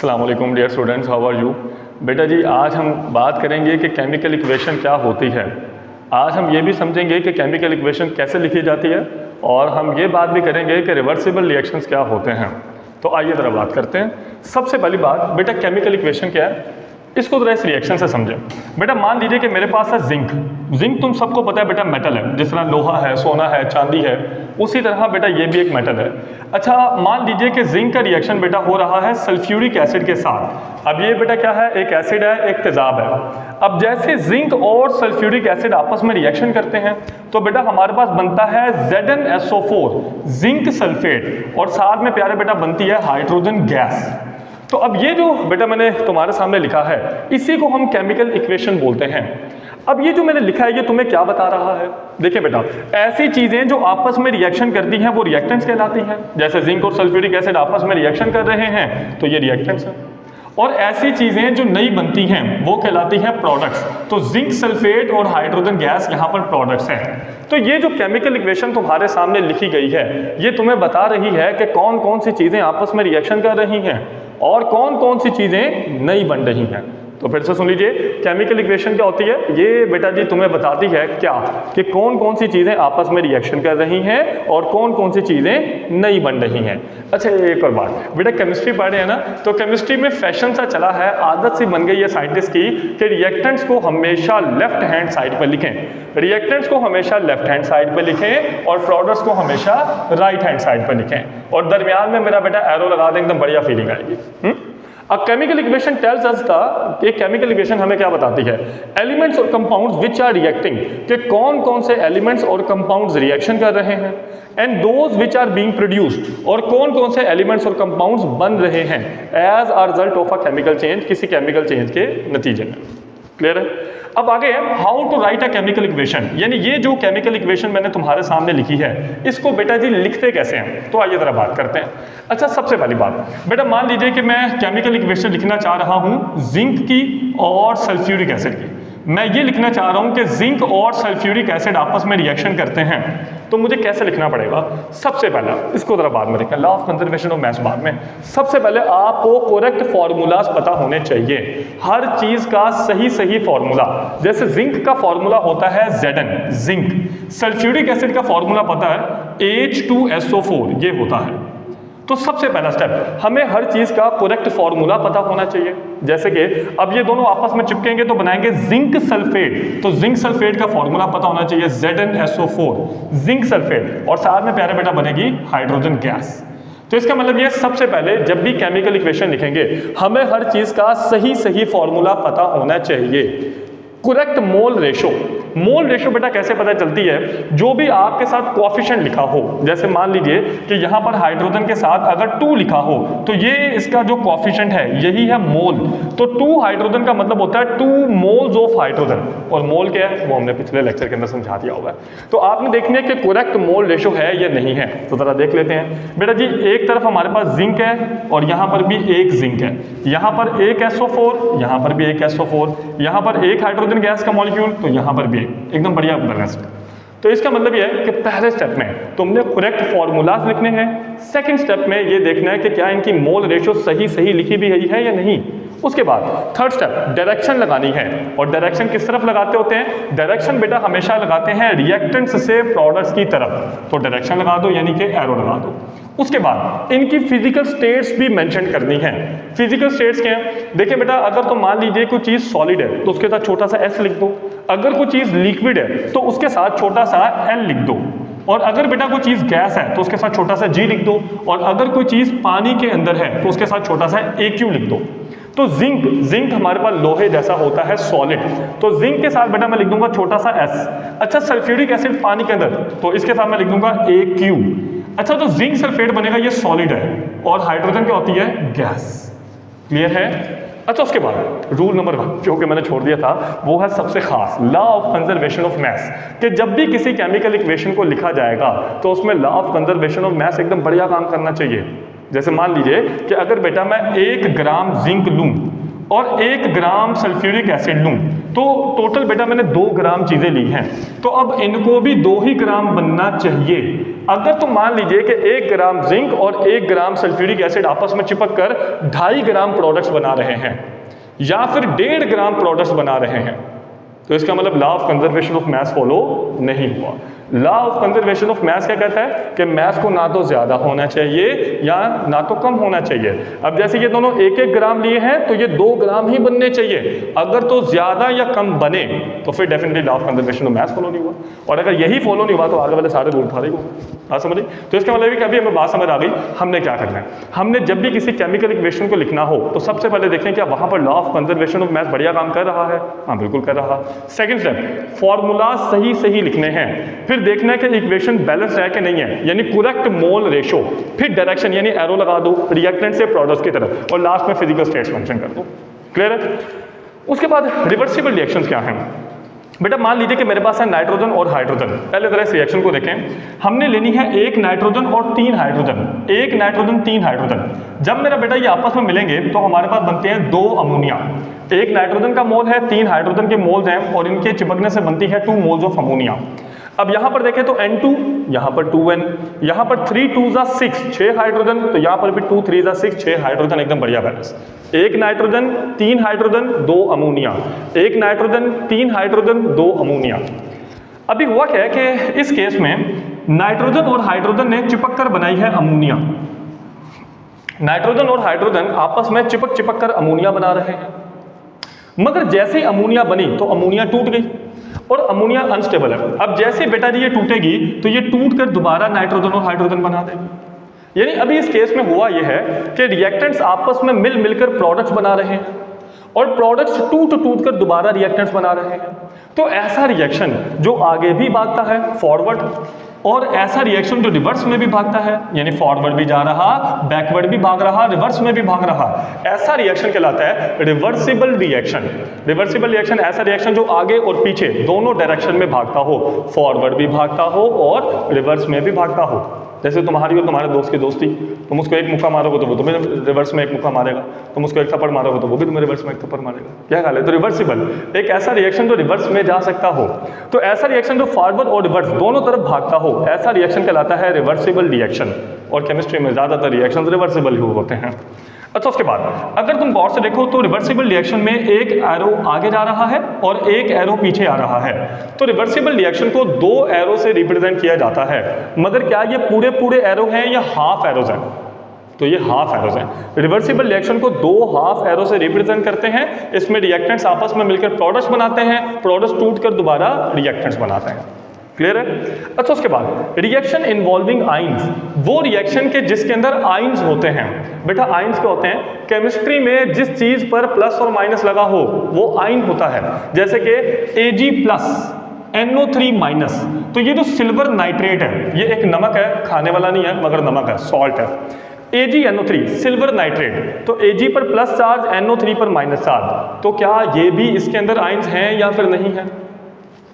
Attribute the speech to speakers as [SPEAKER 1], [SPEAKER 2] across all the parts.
[SPEAKER 1] अस्सलाम वालेकुम dear students, how are you. बेटा जी, आज हम बात करेंगे कि केमिकल इक्वेशन क्या होती है। आज हम ये भी समझेंगे कि केमिकल इक्वेशन कैसे लिखी जाती है और हम ये बात भी करेंगे कि रिवर्सिबल रिएक्शंस क्या होते हैं। तो आइए ज़रा बात करते हैं। सबसे पहली बात, बेटा केमिकल इक्वेशन क्या है, इसको ज़रा इस रिएक्शन से समझें। बेटा मान लीजिए कि मेरे पास है जिंक। जिंक तुम सबको पता है बेटा मेटल है, जिस तरह लोहा है, सोना है, चांदी है, उसी तरह बेटा ये भी एक मेटल है। अच्छा, मान लीजिए कि जिंक का रिएक्शन बेटा हो रहा है सल्फ्यूरिक एसिड के साथ। अब ये बेटा क्या है, एक एसिड है, एक तेजाब है। अब जैसे जिंक और सल्फ्यूरिक एसिड आपस में रिएक्शन करते हैं तो बेटा हमारे पास बनता है ZnSO4 जिंक सल्फेट, और साथ में प्यारे बेटा बनती है हाइड्रोजन गैस। तो अब ये जो बेटा मैंने तुम्हारे सामने लिखा है, इसी को हम केमिकल इक्वेशन बोलते हैं। अब ये जो मैंने लिखा है ये तुम्हें क्या बता रहा है? देखिए बेटा, ऐसी चीजें जो आपस में रिएक्शन करती हैं वो रिएक्टेंट्स कहलाती हैं। जैसे जिंक और सल्फ्यूरिक एसिड आपस में रिएक्शन कर रहे हैं तो ये रिएक्टेंट्स हैं। और ऐसी चीजें जो नई बनती हैं वो कहलाती हैं प्रोडक्ट्स। तो जिंक सल्फेट और हाइड्रोजन गैस यहाँ पर प्रोडक्ट्स हैं। तो ये जो केमिकल इक्वेशन तुम्हारे सामने लिखी गई है ये तुम्हें बता रही है कि कौन कौन सी चीजें आपस में रिएक्शन कर रही हैं और कौन कौन सी चीजें नई बन रही हैं। तो फिर से सुन लीजिए, केमिकल इक्वेशन क्या होती है? ये बेटा जी तुम्हें बताती है क्या कि कौन कौन सी चीजें आपस में रिएक्शन कर रही हैं और कौन कौन सी चीजें नई बन रही हैं। अच्छा, एक और बात, बेटा केमिस्ट्री पढ़े हैं ना, तो केमिस्ट्री में फैशन सा चला है, आदत सी बन गई है साइंटिस्ट की कि रिएक्टेंट्स को हमेशा लेफ्ट हैंड साइड पर लिखें। रिएक्टेंट्स को हमेशा लेफ्ट हैंड साइड पर लिखें और प्रोडक्ट्स को हमेशा राइट हैंड साइड पर लिखें, और दरमियान में मेरा बेटा एरो लगा दें, एकदम बढ़िया फीलिंग आएगी। अब chemical equation tells us the, एक केमिकल इक्वेशन हमें क्या बताती है? एलिमेंट्स और कंपाउंड्स विच आर रिएक्टिंग, कि कौन कौन से एलिमेंट्स और कंपाउंड्स रिएक्शन कर रहे हैं, and those which are being produced, और कौन कौन से एलिमेंट्स और कंपाउंड्स बन रहे हैं as a result of a chemical change, किसी केमिकल चेंज के नतीजे में। क्लियर है? अब आगे how to write a chemical equation, यानी ये जो केमिकल इक्वेशन मैंने तुम्हारे सामने लिखी है इसको बेटा जी लिखते कैसे हैं, तो आइए जरा बात करते हैं। अच्छा, सबसे पहली बात बेटा मान लीजिए कि मैं केमिकल इक्वेशन लिखना चाह रहा हूं जिंक की और सल्फ्यूरिक एसिड की। मैं ये लिखना चाह रहा हूं कि जिंक और सल्फ्यूरिक एसिड आपस में रिएक्शन करते हैं, तो मुझे कैसे लिखना पड़ेगा? सबसे पहला, इसको जरा बाद में लिखना, law of conservation of mass बाद में। सबसे पहले आपको करेक्ट फॉर्मूलाज पता होने चाहिए, हर चीज का सही सही फॉर्मूला। जैसे जिंक का फॉर्मूला होता है Zn जिंक, सल्फ्यूरिक एसिड का फॉर्मूला पता है H2SO4 ये होता है। तो सबसे पहला स्टेप, हमें हर चीज का करेक्ट फॉर्मूला पता होना चाहिए। जैसे कि अब ये दोनों आपस में चिपकेंगे तो बनाएंगे जिंक सल्फेट, तो जिंक सल्फेट का फॉर्मूला पता होना चाहिए ZnSO4 जिंक सल्फेट, और साथ में प्यारे बेटा बनेगी हाइड्रोजन गैस। तो इसका मतलब ये, सबसे पहले जब भी केमिकल इक्वेशन लिखेंगे हमें हर चीज का सही सही फॉर्मूला पता होना चाहिए। Correct mole ratio, mole ratio बेटा कैसे पता चलती है? जो भी आपके साथ कोएफिशिएंट लिखा हो, जैसे मान लीजिए कि यहाँ पर हाइड्रोजन के साथ अगर 2 लिखा हो तो ये इसका जो कोएफिशिएंट है यही है मोल। तो 2 हाइड्रोजन का मतलब होता है 2 मोल्स ऑफ हाइड्रोजन, और मोल क्या है वो हमने पिछले लेक्चर के अंदर समझा दिया होगा। तो आपने देखना है कि करेक्ट मोल रेशो है या नहीं है, तो जरा देख लेते हैं। बेटा जी एक तरफ हमारे पास जिंक है और यहाँ पर भी एक जिंक है, यहाँ पर एक SO4, यहाँ पर भी एक SO4, यहाँ पर एक हाइड्रोजन गैस का मॉलिक्यूल, तो यहाँ पर भी एकदम बढ़िया बैलेंस्ड। तो इसका मतलब यह है कि पहले स्टेप में तुमने करेक्ट फॉर्मूलाज लिखने हैं, सेकंड स्टेप में ये देखना है कि क्या इनकी मोल रेशो सही सही लिखी भी गई है या नहीं। उसके बाद थर्ड स्टेप, डायरेक्शन लगानी है। और डायरेक्शन किस तरफ लगाते होते हैं? डायरेक्शन बेटा हमेशा लगाते हैं रिएक्टेंट्स से प्रोडक्ट्स की तरफ, तो डायरेक्शन लगा दो यानी कि एरो लगा दो। उसके बाद इनकी फिजिकल स्टेट्स भी मेंशन करनी है। फिजिकल स्टेट्स क्या है? देखिए बेटा, अगर तो मान लीजिए कोई चीज सॉलिड है तो उसके साथ छोटा सा S लिख दो, अगर कोई चीज लिक्विड है तो उसके साथ छोटा सा L लिख दो, और अगर बेटा कोई चीज गैस है तो उसके साथ छोटा सा G लिख दो, और अगर कोई चीज पानी के अंदर है तो उसके साथ छोटा सा AQ लिख दो। तो जिंक हमारे पास लोहे जैसा होता है सॉलिड, तो जिंक के साथ बेटा मैं लिख दूंगा छोटा सा S। अच्छा, सल्फ्यूरिक एसिड पानी के अंदर, तो इसके साथ मैं लिख दूंगा AQ। अच्छा, तो जिंक सल्फेट बनेगा, ये सॉलिड है, और हाइड्रोजन क्या होती है? गैस। क्लियर है? अच्छा, उसके बाद रूल नंबर 1 जो कि मैंने छोड़ दिया था वो है सबसे खास, law of conservation of mass, कि जब भी किसी केमिकल इक्वेशन को लिखा जाएगा तो उसमें law of conservation of mass एकदम बढ़िया काम करना चाहिए। जैसे मान लीजिए कि अगर बेटा मैं 1 ग्राम जिंक लूं और 1 ग्राम सल्फ्यूरिक एसिड लूं, तो टोटल बेटा मैंने 2 ग्राम चीजें ली हैं, तो अब इनको भी 2 ही ग्राम बनना चाहिए। अगर तुम मान लीजिए कि 1 ग्राम जिंक और 1 ग्राम सल्फ्यूरिक एसिड आपस में चिपक कर 2.5 ग्राम प्रोडक्ट्स बना रहे हैं या फिर 1.5 ग्राम प्रोडक्ट्स बना रहे हैं, तो इसका मतलब law of conservation of mass follow नहीं हुआ। Law of conservation of mass क्या कहता है कि मास को ना तो ज़्यादा होना चाहिए या ना तो कम होना चाहिए। अब जैसे ये दोनों 1-1 ग्राम लिए हैं तो ये 2 ग्राम ही बनने चाहिए। अगर तो ज़्यादा या कम बने तो फिर definitely law of conservation of mass follow नहीं हुआ, और अगर यही फॉलो नहीं हुआ तो आगे वाले सारे रूल फारे हुए। बात समझिए? तो इसका मतलब कि अभी हमें बात समझ आ गई। हमने क्या करना है, हमने जब भी किसी केमिकल इक्वेशन को लिखना हो तो सबसे पहले देखें क्या वहाँ पर law of conservation of mass बढ़िया काम कर रहा है। हाँ बिल्कुल कर रहा। सेकेंड स्टेप, फॉर्मूला सही लिखने हैं, फिर देखना है कि इक्वेशन बैलेंस है कि नहीं है, यानी करेक्ट मोल रेशो, फिर डायरेक्शन यानी एरो लगा दो रिएक्टेंट से प्रोडक्ट की तरफ, और लास्ट में फिजिकल स्टेट्स मेंशन कर दो। क्लियर है? उसके बाद रिवर्सिबल रिएक्शंस क्या हैं। बेटा मान लीजिए कि मेरे पास है नाइट्रोजन और हाइड्रोजन। पहले जरा इस रिएक्शन को देखें। हमने लेनी है 1 नाइट्रोजन और 3 हाइड्रोजन, 1 नाइट्रोजन 3 हाइड्रोजन। जब मेरा बेटा ये आपस में मिलेंगे तो हमारे पास बनते हैं 2 अमोनिया। 1 नाइट्रोजन का मोल है, 3 हाइड्रोजन के मोल्स हैं, और इनके चिपकने से बनती है 2 मोल्स ऑफ अमोनिया। अब यहाँ पर देखें तो N2, यहाँ पर 2N, यहाँ पर 3 2 6, 6 हाइड्रोजन, तो यहाँ पर भी 2 3 6, 6 हाइड्रोजन, एकदम बढ़िया balance. 1 nitrogen 3 hydrogen 2 ammonia, 1 nitrogen 3 hydrogen 2 ammonia. अभी हुआ क्या है कि इस केस में नाइट्रोजन और हाइड्रोजन ने चिपक कर बनाई है अमोनिया। नाइट्रोजन और हाइड्रोजन आपस में चिपक कर अमोनिया बना रहे हैं, मगर जैसे ही अमोनिया बनी तो अमोनिया टूट गई और अमोनिया अनस्टेबल है। अब जैसे बेटा जी ये टूटेगी तो ये टूट कर दोबारा नाइट्रोजन और हाइड्रोजन बना देगी। यानी अभी इस केस में हुआ यह है कि रिएक्टेंट्स आपस में मिलकर प्रोडक्ट्स बना रहे हैं और प्रोडक्ट्स टूट कर दोबारा रिएक्टेंट्स बना रहे हैं। तो ऐसा रिएक्शन जो आगे भी भागता है फॉरवर्ड, और ऐसा रिएक्शन जो रिवर्स में भी भागता है, यानी फॉरवर्ड भी जा रहा, बैकवर्ड भी भाग रहा, रिवर्स में भी भाग रहा, ऐसा रिएक्शन कहलाता है रिवर्सिबल रिएक्शन। रिवर्सिबल रिएक्शन ऐसा रिएक्शन जो आगे और पीछे दोनों डायरेक्शन में भागता हो, फॉरवर्ड भी भागता हो और रिवर्स में भी भागता हो। जैसे तुम्हारी और तुम्हारे दोस्त की दोस्ती, तुम उसको एक मुक्का मारोगे तो वो तुम्हें रिवर्स में एक मुक्का मारेगा, तुम उसको एक थप्पड़ मारोगे तो वो भी तुम्हें रिवर्स में एक थप्पड़ मारेगा। क्या ख्याल है? तो रिवर्सिबल एक ऐसा रिएक्शन जो रिवर्स में जा सकता हो। तो ऐसा रिएक्शन जो फॉरवर्ड और रिवर्स दोनों तरफ भागता हो, ऐसा रिएक्शन कहलाता है रिवर्सिबल रिएक्शन। और केमिस्ट्री में ज़्यादातर रिएक्शन रिवर्सिबल ही होते हैं। अच्छा, उसके बाद अगर तुम गौर से देखो तो रिवर्सिबल रिएक्शन में एक एरो आगे जा रहा है और एक एरो पीछे आ रहा है। तो रिवर्सिबल रिएक्शन को 2 एरो से रिप्रेजेंट किया जाता है, मगर क्या ये पूरे एरो हैं या हाफ एरोज हैं? तो ये हाफ एरोज हैं। रिवर्सिबल रिएक्शन को 2 हाफ एरो से रिप्रेजेंट करते हैं। इसमें रिएक्टेंट्स आपस में मिलकर प्रोडक्ट्स बनाते हैं, प्रोडक्ट्स टूटकर दोबारा रिएक्टेंट्स बनाते हैं। क्लियर है? अच्छा, उसके बाद रिएक्शन इन्वॉल्विंग आइंस, वो रिएक्शन के जिसके अंदर आइंस होते हैं। बेटा आइंस क्या होते हैं? केमिस्ट्री में जिस चीज पर प्लस और माइनस लगा हो वो आइन होता है। जैसे कि Ag+ NO3-, तो ये जो सिल्वर नाइट्रेट है, ये एक नमक है, खाने वाला नहीं है मगर नमक है, सॉल्ट है। AgNO3 सिल्वर नाइट्रेट, तो Ag पर प्लस चार्ज, NO3 पर माइनस चार्ज, तो क्या ये भी इसके अंदर आइंस हैं या फिर नहीं है?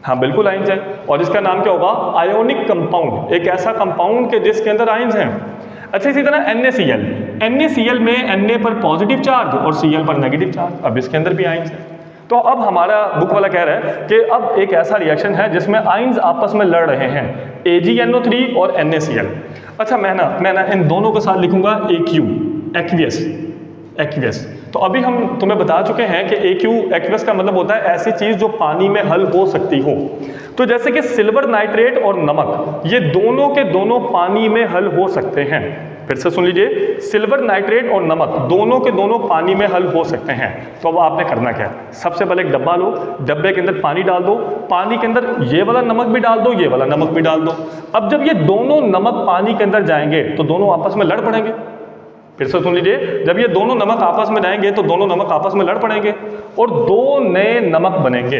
[SPEAKER 1] हाँ बिल्कुल आइंस है। और इसका नाम क्या होगा? आयोनिक कंपाउंड, एक ऐसा कंपाउंड के जिसके अंदर आइंस हैं। अच्छा, इसी तरह NaCl, NaCl में Na पर पॉजिटिव चार्ज और Cl पर नेगेटिव चार्ज, अब इसके अंदर भी आइंस है। तो अब हमारा बुक वाला कह रहा है कि अब एक ऐसा रिएक्शन है जिसमें आइंस आपस में लड़ रहे हैं, AgNO3 और NaCl। अच्छा, मैं ना इन दोनों के साथ लिखूंगा एक्वियस। तो अभी हम तुम्हें बता चुके हैं कि एक्वियस का मतलब होता है ऐसी चीज जो पानी में हल हो सकती हो। तो जैसे कि सिल्वर नाइट्रेट और नमक, ये दोनों के दोनों पानी में हल हो सकते हैं। फिर से सुन लीजिए, सिल्वर नाइट्रेट और नमक दोनों के दोनों पानी में हल हो सकते हैं। तो अब आपने करना क्या है? सबसे पहले एक डब्बा लो, डब्बे के अंदर पानी डाल दो, पानी के अंदर ये वाला नमक भी डाल दो, ये वाला नमक भी डाल दो। अब जब ये दोनों नमक पानी के अंदर जाएंगे तो दोनों आपस में लड़ पड़ेंगे। फिर से सुन लीजिए, जब ये दोनों नमक आपस में जाएंगे तो दोनों नमक आपस में लड़ पड़ेंगे और 2 नए नमक बनेंगे।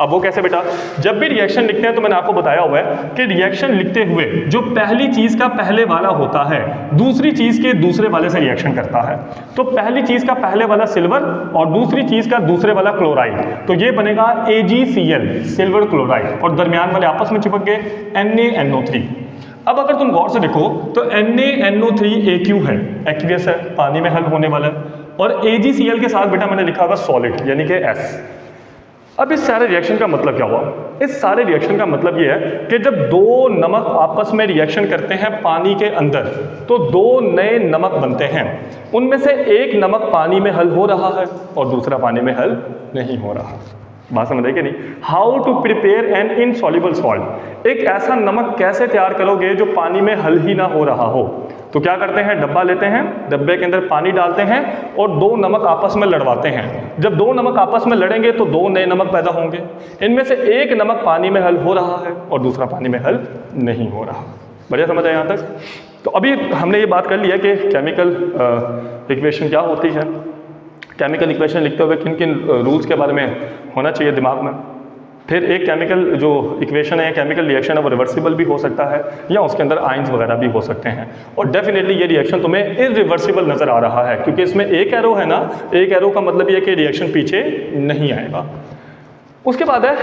[SPEAKER 1] अब वो कैसे बेटा? जब भी रिएक्शन लिखते हैं तो मैंने आपको बताया हुआ है कि रिएक्शन लिखते हुए जो पहली चीज का पहले वाला होता है दूसरी चीज के दूसरे वाले से रिएक्शन करता है। तो पहली चीज का पहले वाला सिल्वर और दूसरी चीज का दूसरे वाला क्लोराइड, तो ये बनेगा AgCl, सिल्वर क्लोराइड, और दरमियान वाले आपस में चिपक गए NaNO3। अब अगर तुम गौर से देखो तो NaNO3 Aq है, एक्वियस है, पानी में हल होने वाला है, और AgCl के साथ बेटा मैंने लिखा होगा सॉलिड यानी कि S। अब इस सारे रिएक्शन का मतलब क्या हुआ? इस सारे रिएक्शन का मतलब ये है कि जब दो नमक आपस में रिएक्शन करते हैं पानी के अंदर, तो दो नए नमक बनते हैं। उनमें से एक नमक पानी में हल हो रहा है और दूसरा पानी में हल नहीं हो रहा। बात समझ रहे कि नहीं? How to prepare an insoluble salt, एक ऐसा नमक कैसे तैयार करोगे जो पानी में हल ही ना हो रहा हो। तो क्या करते हैं, डब्बा लेते हैं, डब्बे के अंदर पानी डालते हैं और दो नमक आपस में लड़वाते हैं। जब दो नमक आपस में लड़ेंगे तो दो नए नमक पैदा होंगे। इनमें से एक नमक पानी में हल हो रहा है और दूसरा पानी में हल नहीं हो रहा। बढ़िया समझ आया यहाँ तक? तो अभी हमने ये बात कर लिया कि केमिकल इक्वेशन क्या होती है। केमिकल इक्वेशन लिखते हुए किन किन रूल्स के बारे में होना चाहिए दिमाग में। फिर एक केमिकल जो इक्वेशन है, केमिकल रिएक्शन है, वो रिवर्सिबल भी हो सकता है या उसके अंदर आयंस वगैरह भी हो सकते हैं। और डेफिनेटली ये रिएक्शन तुम्हें इरिवर्सिबल नज़र आ रहा है क्योंकि इसमें एक एरो है ना, एक एरो का मतलब ये है कि रिएक्शन पीछे नहीं आएगा। उसके बाद है